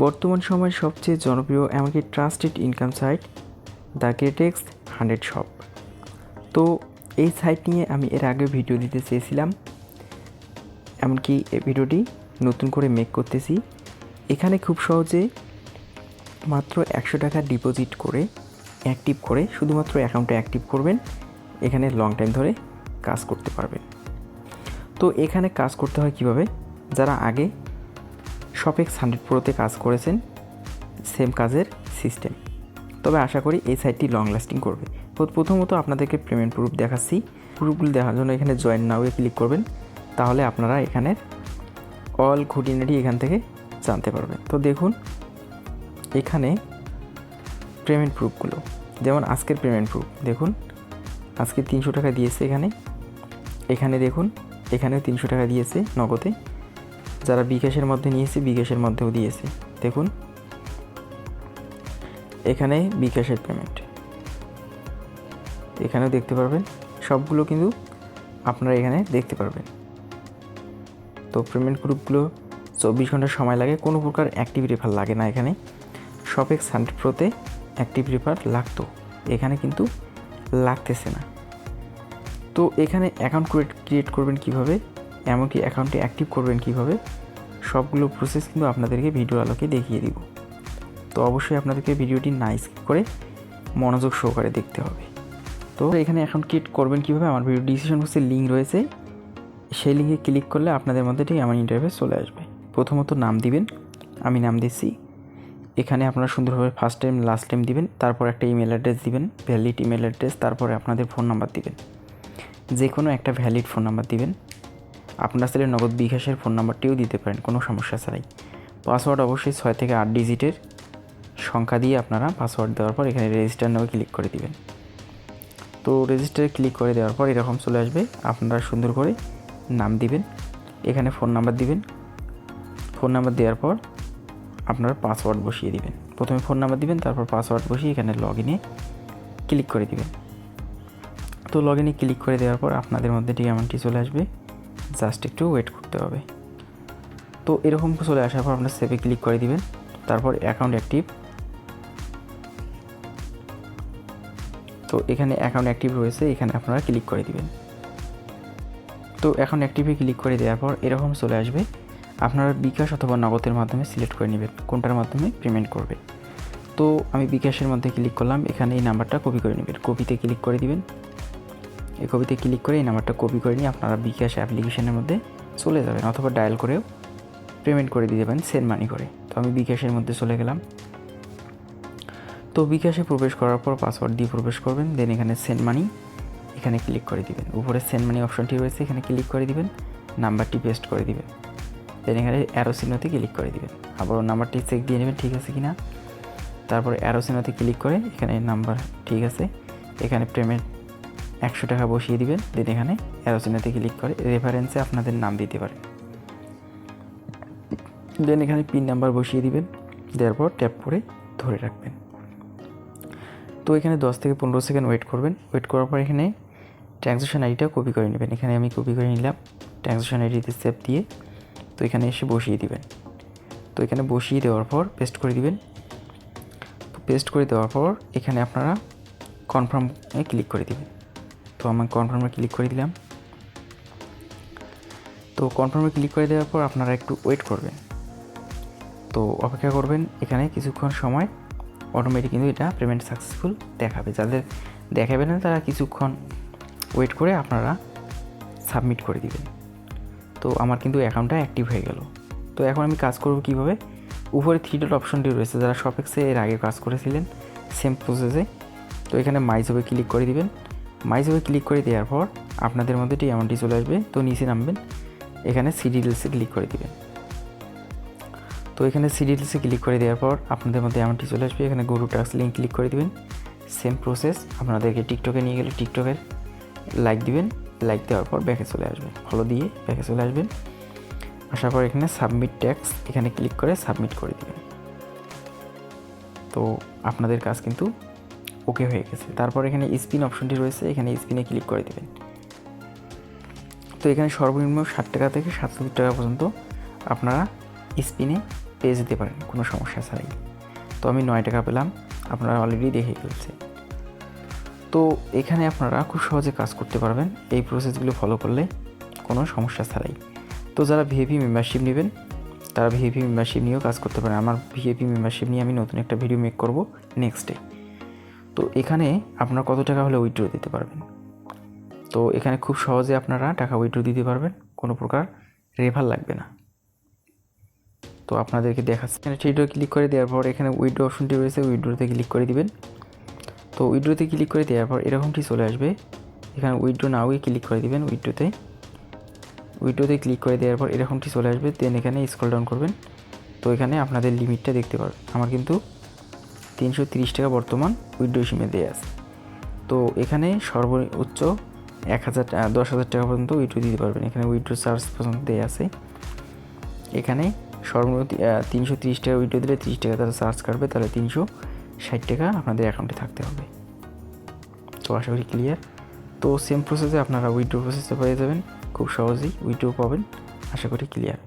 বর্তমান সময়ের সবচেয়ে জনপ্রিয় এমনকি trusted income site the Greatex 100 shop. তো এই সাইট নিয়ে আমি এর আগে ভিডিও দিতে চেয়েছিলাম, এমনকি এই ভিডিওটি নতুন করে মেক করতেছি। এখানে খুব সহজে মাত্র 100 টাকা ডিপোজিট করে অ্যাক্টিভ করে শুধুমাত্র অ্যাকাউন্টে অ্যাক্টিভ করবেন, এখানে লং টাইম ধরে কাজ করতে পারবেন। তো এখানে কাজ করতে হয় কিভাবে, যারা আগে শপেক্স 100 প্রোতে কাজ করেছেন সেম কাজের সিস্টেম, তবে আশা করি এই সাইটটি লং লাস্টিং করবে। প্রথমত আপনাদেরকে পেমেন্ট প্রুফ দেখাচ্ছি। প্রুফগুলো দেখার জন্য এখানে জয়েন নাও-এ ক্লিক করবেন, তাহলে আপনারা এখানের অল খুঁটিনাটি এখান থেকে জানতে পারবেন। তো দেখুন এখানে পেমেন্ট প্রুফগুলো, যেমন আজকের পেমেন্ট প্রুফ দেখুন, আজকে 300 টাকা দিয়েছে। এখানে দেখুন, এখানেও 300 টাকা দিয়েছে নগদে। যারা বিকাশের মধ্যে নিয়েছে বিকাশের মধ্যেও দিয়েছে। দেখুন এখানে বিকাশের পেমেন্ট, এখানেও দেখতে পারবেন, সবগুলো কিন্তু আপনারা এখানে দেখতে পারবেন। তো পেমেন্ট গ্রুপগুলো 24 ঘন্টা সময় লাগে, কোনো প্রকার অ্যাক্টিভ রেফার লাগে না। এখানে শপেক্স 100 প্রোতে অ্যাক্টিভ রেফার লাগতো, এখানে কিন্তু লাগতেছে না। তো এখানে অ্যাকাউন্ট ক্রিয়েট করবেন কিভাবে, এমনকি অ্যাকাউন্টে অ্যাক্টিভ করবেন কিভাবে, সবগুলো প্রসেস কিন্তু আপনাদেরকে ভিডিওর আলোকে দেখিয়ে দিব। তো অবশ্যই আপনাদেরকে ভিডিওটি না স্কিপ করে মনোযোগ সহকারে দেখতে হবে। তো এখানে অ্যাকাউন্ট ক্রিয়েট করবেন কিভাবে, আমার ভিডিও ডিসক্রিপশন বক্সে লিঙ্ক রয়েছে, সেই লিঙ্কে ক্লিক করলে আপনাদের মধ্যে ঠিক আমার ইন্টারফেস চলে আসবে। প্রথমত নাম দিবেন, আমি নাম দিচ্ছি। এখানে আপনারা সুন্দরভাবে ফার্স্ট টাইম লাস্ট টাইম দিবেন, তারপর একটা ইমেল অ্যাড্রেস দিবেন, ভ্যালিড ইমেল অ্যাড্রেস, তারপরে আপনাদের ফোন নাম্বার দিবেন, যে কোনো একটা ভ্যালিড ফোন নাম্বার দিবেন। আপনারা চাইলে নগদ বিকাশের ফোন নাম্বারটিও দিতে পারেন, কোনো সমস্যা ছাড়াই। পাসওয়ার্ড অবশ্যই 6 থেকে 8 ডিজিটের সংখ্যা দিয়ে আপনারা পাসওয়ার্ড দেওয়ার পর এখানে রেজিস্টার নামে ক্লিক করে দিবেন। তো রেজিস্টারে ক্লিক করে দেওয়ার পর এরকম চলে আসবে। আপনারা সুন্দর করে নাম দিবেন, এখানে ফোন নাম্বার দিবেন। ফোন নাম্বার দেওয়ার পর আপনারা পাসওয়ার্ড বসিয়ে দিবেন। প্রথমে ফোন নাম্বার দিবেন, তারপর পাসওয়ার্ড বসিয়ে এখানে লগ ইনে ক্লিক করে দিবেন। তো লগ ইনে ক্লিক করে দেওয়ার পর আপনাদের মধ্যে ঠিক এমনটি চলে আসবে, জাস্ট একটু ওয়েট করতে হবে। তো এরকম চলে আসার পর আপনার সেভে ক্লিক করে দিবেন, তারপর অ্যাকাউন্ট অ্যাক্টিভ। তো এখানে অ্যাকাউন্ট অ্যাক্টিভ রয়েছে, এখানে আপনারা ক্লিক করে দিবেন। তো অ্যাকাউন্ট অ্যাক্টিভে ক্লিক করে দেওয়ার পর এরকম চলে আসবে। আপনারা বিকাশ অথবা নগদের মাধ্যমে সিলেক্ট করে নেবেন কোনটার মাধ্যমে পেমেন্ট করবে। তো আমি বিকাশের মধ্যে ক্লিক করলাম, এখানে এই নাম্বারটা কপি করে নেবেন, কপিতে ক্লিক করে দিবেন। এই কপিতে ক্লিক করে এই নাম্বারটা কপি করে নিয়ে আপনারা বিকাশ অ্যাপ্লিকেশনের মধ্যে চলে যাবেন, অথবা ডায়াল করেও পেমেন্ট করে দিয়ে যাবেন সেন্ড মানি করে। তো আমি বিকাশের মধ্যে চলে গেলাম। তো বিকাশে প্রবেশ করার পর পাসওয়ার্ড দিয়ে প্রবেশ করবেন, দেন এখানে সেন্ড মানি এখানে ক্লিক করে দিবেন। উপরে সেন্ড মানি অপশনটি রয়েছে, এখানে ক্লিক করে দিবেন, নাম্বারটি পেস্ট করে দিবেন, দেন এখানে অ্যারো চিহ্নতে ক্লিক করে দিবেন। আবারও নাম্বারটি চেক দিয়ে নেবেন ঠিক আছে কিনা, তারপরে অ্যারো চিহ্নতে ক্লিক করে এখানে নাম্বার ঠিক আছে, এখানে পেমেন্ট 100 টাকা বসিয়ে দিবেন। দেন এখানে অ্যারো চিহ্নতে ক্লিক করে রেফারেন্সে আপনাদের নাম দিতে পারেন, দেন এখানে পিন নাম্বার বসিয়ে দিবেন, দেওয়ার পর ট্যাপ করে ধরে রাখবেন। তো এখানে 10 থেকে 15 সেকেন্ড ওয়েট করবেন। ওয়েট করার পর এখানে ট্রানজ্যাকশন আইডিটা কপি করে নেবেন, এখানে আমি কপি করে নিলাম ট্রানজ্যাকশন আইডিতে সেভ দিয়ে। তো এখানে এসে বসিয়ে দিবেন। তো এখানে বসিয়ে দেওয়ার পর পেস্ট করে দিবেন। তো পেস্ট করে দেওয়ার পর এখানে আপনারা কনফার্মে ক্লিক করে দিবেন। তো আমি কনফার্মে ক্লিক করে দিলাম। তো কনফার্মে ক্লিক করে দেওয়ার পর আপনারা একটু ওয়েট করবেন, তো অপেক্ষা করবেন। এখানে কিছুক্ষণ সময় অটোমেটিক কিন্তু এটা পেমেন্ট সাকসেসফুল দেখাবে। যাদের দেখাবে না তারা কিছুক্ষণ ওয়েট করে আপনারা সাবমিট করে দিবেন। তো আমার কিন্তু অ্যাকাউন্টটা অ্যাক্টিভ হয়ে গেল। তো এখন আমি কাজ করব কিভাবে, উপরে 3 ডট অপশনটি রয়েছে, যারা শপেক্সে এর আগে কাজ করেছিলেন সেম প্রসেসে। তো এখানে মাই জবে ক্লিক করে দিবেন। মাই জবে ক্লিক করে দেওয়ার পর আপনাদের মধ্যে এমনটি চলে আসবে। তো নিচে নামবেন, এখানে সি ডিটেলসে ক্লিক করে দিবেন। তো এখানে সি ডিটেলসে ক্লিক করে দেওয়ার পর আপনাদের মধ্যে এমনটি চলে আসবে, এখানে go to task link click করে দিবেন। সেম প্রসেস, আপনাদেরকে টিকটকে নিয়ে গেলে টিকটকের লাইক দিবেন, লাইক দেওয়ার পর ব্যাকে চলে আসবেন, ফলো দিয়ে ব্যাকে চলে আসবেন। আসার পর এখানে সাবমিট ট্যাক্স এখানে ক্লিক করে সাবমিট করে দিবেন। তো আপনাদের কাজ কিন্তু ওকে হয়ে গেছে। তারপর এখানে স্পিন অপশনটি রয়েছে, এখানে স্পিনে ক্লিক করে দিবেন। তো এখানে সর্বনিম্ন 60 টাকা থেকে 70 টাকা পর্যন্ত আপনারা স্পিনে পেয়ে যেতে পারেন কোনো সমস্যা ছাড়াই। তো আমি 9 টাকা পেলাম, আপনারা অলরেডি দেখে ফেলছে। তো এখানে আপনারা খুব সহজে কাজ করতে পারবেন এই প্রসেসগুলো ফলো করলে কোনো সমস্যা ছাড়াই। তো যারা ভিআইপি মেম্বারশিপ নেবেন তারা ভিআইপি মেম্বারশিপ নিয়েও কাজ করতে পারেন। আমার ভিআইপি মেম্বারশিপ নিয়ে আমি নতুন একটা ভিডিও মেক করব নেক্সটে। তো এখানে আপনারা কত টাকা হলে উইথড্র দিতে পারবেন। তো এখানে খুব সহজে আপনারা টাকা উইথড্র দিতে পারবেন, কোনো প্রকার রেফার লাগবে না। তো আপনাদেরকে দেখাচ্ছি, এখানে থ্রিডো ক্লিক করে দেওয়ার পর এখানে উইথড্র অপশনটি রয়েছে, উইথড্রোতে ক্লিক করে দিবেন। তো উইথড্রোতে ক্লিক করে দেওয়ার পর এরকমটি চলে আসবে। এখানে উইথড্র নাওয়ে ক্লিক করে দিবেন। উইথড্রোতে ক্লিক করে দেওয়ার পর এরকমটি চলে আসবে। দেন এখানে স্ক্রল ডাউন করবেন। তো এখানে আপনাদের লিমিটটা দেখতে পারবেন। আমার কিন্তু 330 টাকা বর্তমান উইথড্র সিমে দেওয়া আছে। তো এখানে সর্বোচ্চ 10,000 টাকা পর্যন্ত উইথড্র দিতে পারবেন। এখানে উইথড্র চার্জ পর্যন্ত দেওয়া আছে। এখানে সর্বনিম্ন 330 টাকা উইথড্র দিলে 30 টাকা তারা চার্জ কাটবে, তাহলে 360 টাকা আপনাদের অ্যাকাউন্টে থাকতে হবে। তো আশা করি ক্লিয়ার। তো সেম প্রসেসে আপনারা উইথড্র প্রসেসে পেয়ে যাবেন, খুব সহজেই উইথড্র পাবেন, আশা করি ক্লিয়ার।